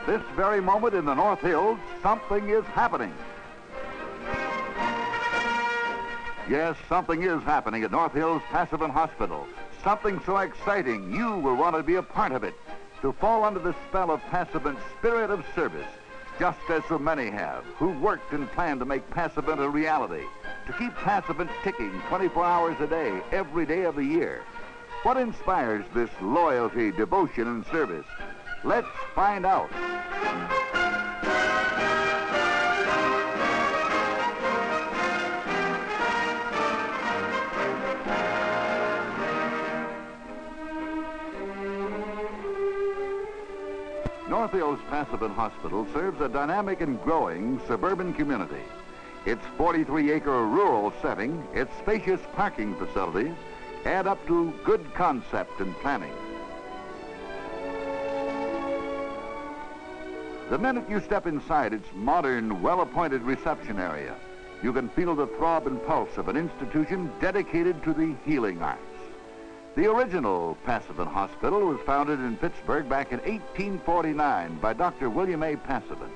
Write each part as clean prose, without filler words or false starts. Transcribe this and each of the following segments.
This very moment in the North Hills, something is happening. Yes, something is happening at North Hills Passavant Hospital. Something so exciting you will want to be a part of it. To fall under the spell of Passavant's spirit of service, just as so many have, who worked and planned to make Passavant a reality. To keep Passavant ticking 24 hours a day, every day of the year. What inspires this loyalty, devotion, and service? Let's find out. North Hills Passavant Hospital serves a dynamic and growing suburban community. Its 43-acre rural setting, its spacious parking facilities, add up to good concept and planning. The minute you step inside its modern, well-appointed reception area, you can feel the throb and pulse of an institution dedicated to the healing arts. The original Passavant Hospital was founded in Pittsburgh back in 1849 by Dr. William A. Passavant.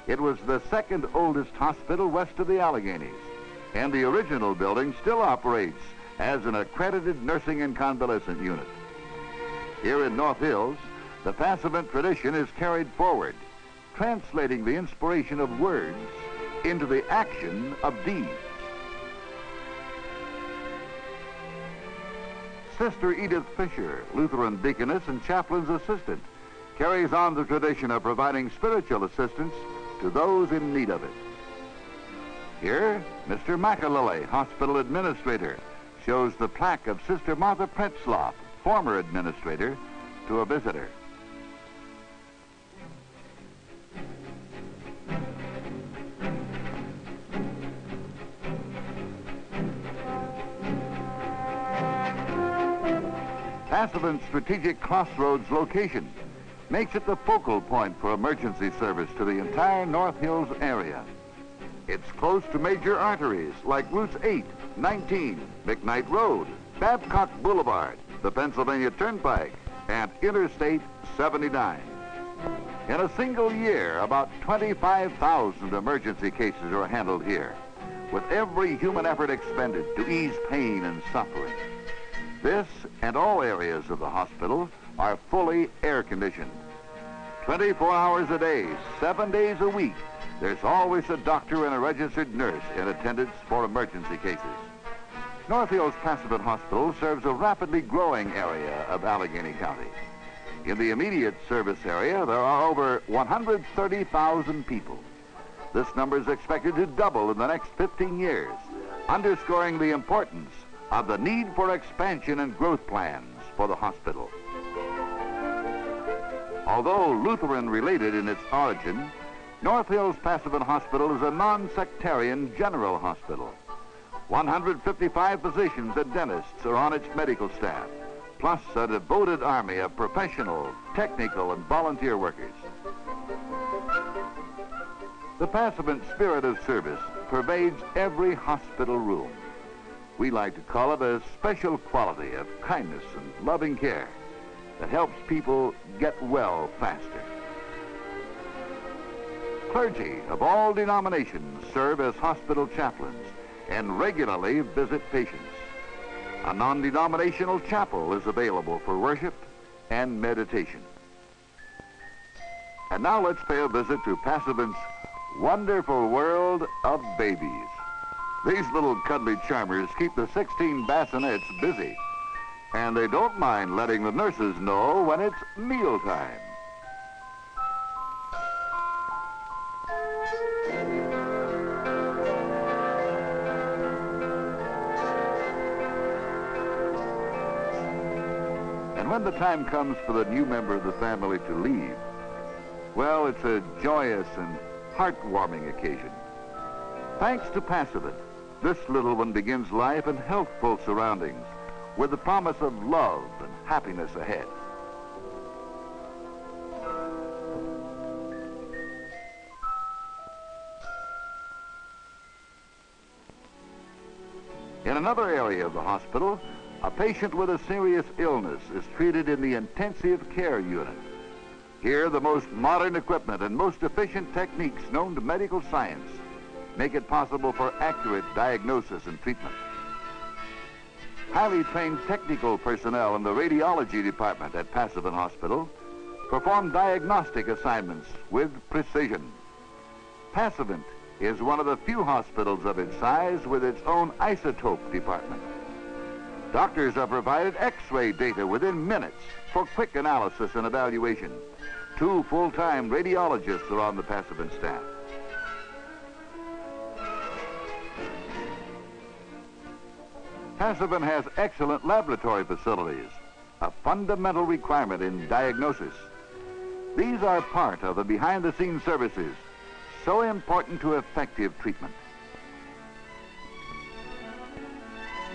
It was the second oldest hospital west of the Alleghenies, and the original building still operates as an accredited nursing and convalescent unit. Here in North Hills, the Passavant tradition is carried forward, translating the inspiration of words into the action of deeds. Sister Edith Fisher, Lutheran deaconess and chaplain's assistant, carries on the tradition of providing spiritual assistance to those in need of it. Here, Mr. McAlilly, hospital administrator, shows the plaque of Sister Martha Pretzloff, former administrator, to a visitor. Passavant's strategic crossroads location makes it the focal point for emergency service to the entire North Hills area. It's close to major arteries like Routes 8, 19, McKnight Road, Babcock Boulevard, the Pennsylvania Turnpike, and Interstate 79. In a single year, about 25,000 emergency cases are handled here, with every human effort expended to ease pain and suffering. This and all areas of the hospital are fully air-conditioned. 24 hours a day, 7 days a week, there's always a doctor and a registered nurse in attendance for emergency cases. North Hills Passavant Hospital serves a rapidly growing area of Allegheny County. In the immediate service area, there are over 130,000 people. This number is expected to double in the next 15 years, underscoring the importance of the need for expansion and growth plans for the hospital. Although Lutheran-related in its origin, North Hills Passavant Hospital is a non-sectarian general hospital. 155 physicians and dentists are on its medical staff, plus a devoted army of professional, technical, and volunteer workers. The Passavant spirit of service pervades every hospital room. We like to call it a special quality of kindness and loving care that helps people get well faster. Clergy of all denominations serve as hospital chaplains and regularly visit patients. A non-denominational chapel is available for worship and meditation. And now let's pay a visit to Passavant's wonderful world of babies. These little cuddly charmers keep the 16 bassinets busy, and they don't mind letting the nurses know when it's mealtime. And when the time comes for the new member of the family to leave, well, it's a joyous and heartwarming occasion. Thanks to Passavant, this little one begins life in healthful surroundings with the promise of love and happiness ahead. In another area of the hospital, a patient with a serious illness is treated in the intensive care unit. Here, the most modern equipment and most efficient techniques known to medical science make it possible for accurate diagnosis and treatment. Highly trained technical personnel in the radiology department at Passavant Hospital perform diagnostic assignments with precision. Passavant is one of the few hospitals of its size with its own isotope department. Doctors are provided X-ray data within minutes for quick analysis and evaluation. 2 full-time radiologists are on the Passavant staff. Passavant has excellent laboratory facilities, a fundamental requirement in diagnosis. These are part of the behind-the-scenes services so important to effective treatment.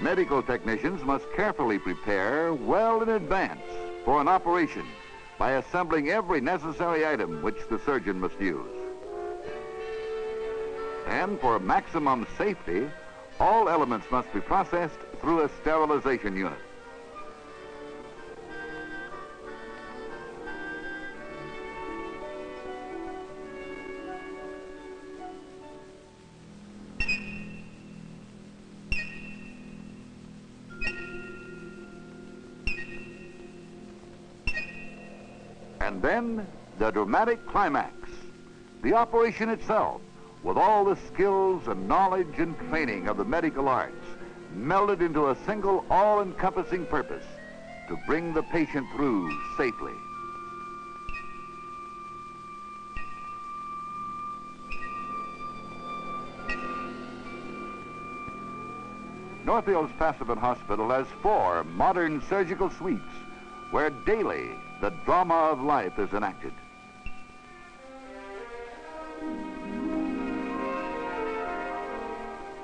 Medical technicians must carefully prepare well in advance for an operation by assembling every necessary item which the surgeon must use. And for maximum safety, all elements must be processed through a sterilization unit. And then the dramatic climax, the operation itself, with all the skills and knowledge and training of the medical arts, melded into a single all-encompassing purpose to bring the patient through safely. North Hills Passavant Hospital has 4 modern surgical suites where daily the drama of life is enacted.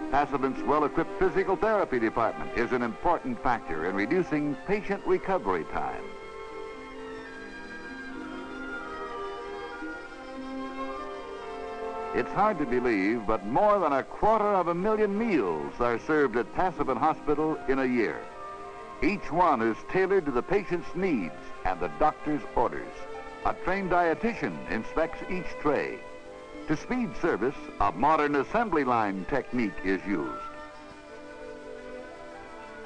Passavant's well-equipped physical therapy department is an important factor in reducing patient recovery time. It's hard to believe, but more than 250,000 meals are served at Passavant Hospital in a year. Each one is tailored to the patient's needs and the doctor's orders. A trained dietitian inspects each tray. To speed service, a modern assembly line technique is used.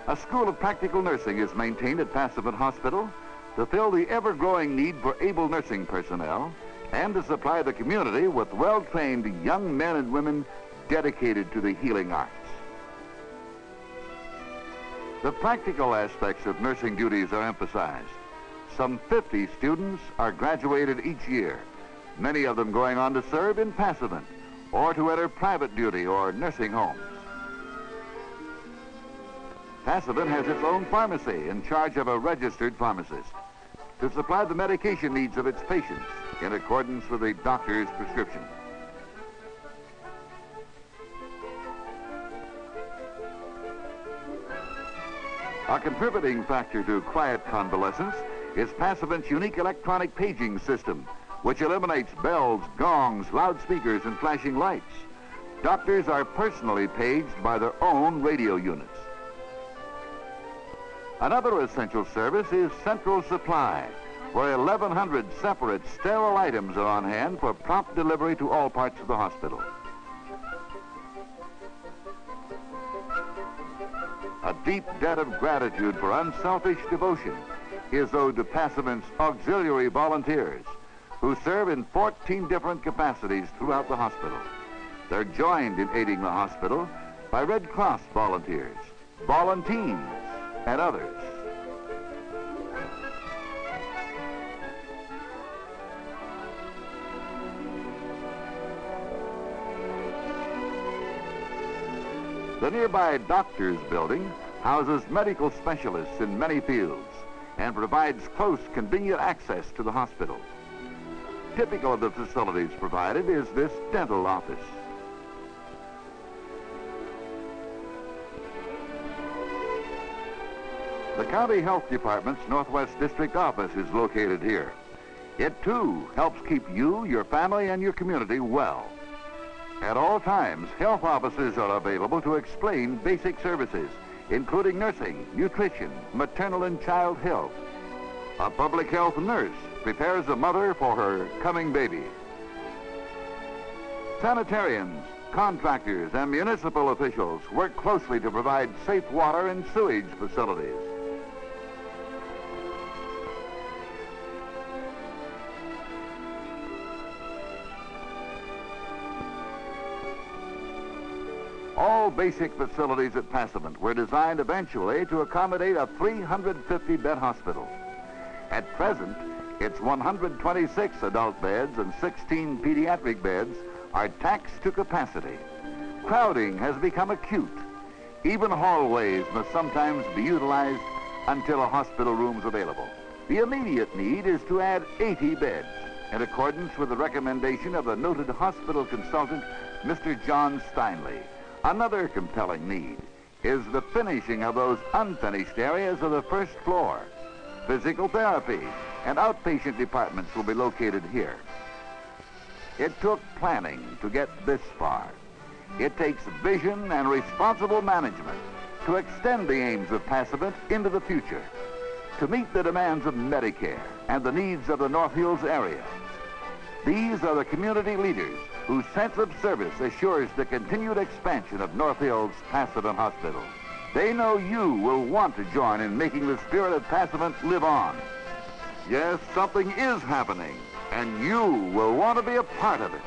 A school of practical nursing is maintained at Passavant Hospital to fill the ever-growing need for able nursing personnel and to supply the community with well-trained young men and women dedicated to the healing arts. The practical aspects of nursing duties are emphasized. Some 50 students are graduated each year, many of them going on to serve in Passavant or to enter private duty or nursing homes. Passavant has its own pharmacy in charge of a registered pharmacist to supply the medication needs of its patients in accordance with the doctor's prescription. A contributing factor to quiet convalescence is Passavant's unique electronic paging system, which eliminates bells, gongs, loudspeakers, and flashing lights. Doctors are personally paged by their own radio units. Another essential service is central supply, where 1,100 separate sterile items are on hand for prompt delivery to all parts of the hospital. A deep debt of gratitude for unselfish devotion is owed to Passavant's auxiliary volunteers, who serve in 14 different capacities throughout the hospital. They're joined in aiding the hospital by Red Cross volunteers, volunteers, and others. The nearby doctor's building houses medical specialists in many fields and provides close, convenient access to the hospital. Typical of the facilities provided is this dental office. The County Health Department's Northwest District office is located here. It, too, helps keep you, your family, and your community well. At all times, health officers are available to explain basic services, including nursing, nutrition, maternal and child health. A public health nurse prepares a mother for her coming baby. Sanitarians, contractors, and municipal officials work closely to provide safe water and sewage facilities. All basic facilities at Passavant were designed eventually to accommodate a 350-bed hospital. At present, its 126 adult beds and 16 pediatric beds are taxed to capacity. Crowding has become acute. Even hallways must sometimes be utilized until a hospital room is available. The immediate need is to add 80 beds, in accordance with the recommendation of the noted hospital consultant, Mr. John Steinley. Another compelling need is the finishing of those unfinished areas of the first floor. Physical therapy and outpatient departments will be located here. It took planning to get this far. It takes vision and responsible management to extend the aims of Passavant into the future, to meet the demands of Medicare and the needs of the North Hills area. These are the community leaders whose sense of service assures the continued expansion of North Hills Passavant Hospital. They know you will want to join in making the spirit of Passavant live on. Yes, something is happening, and you will want to be a part of it.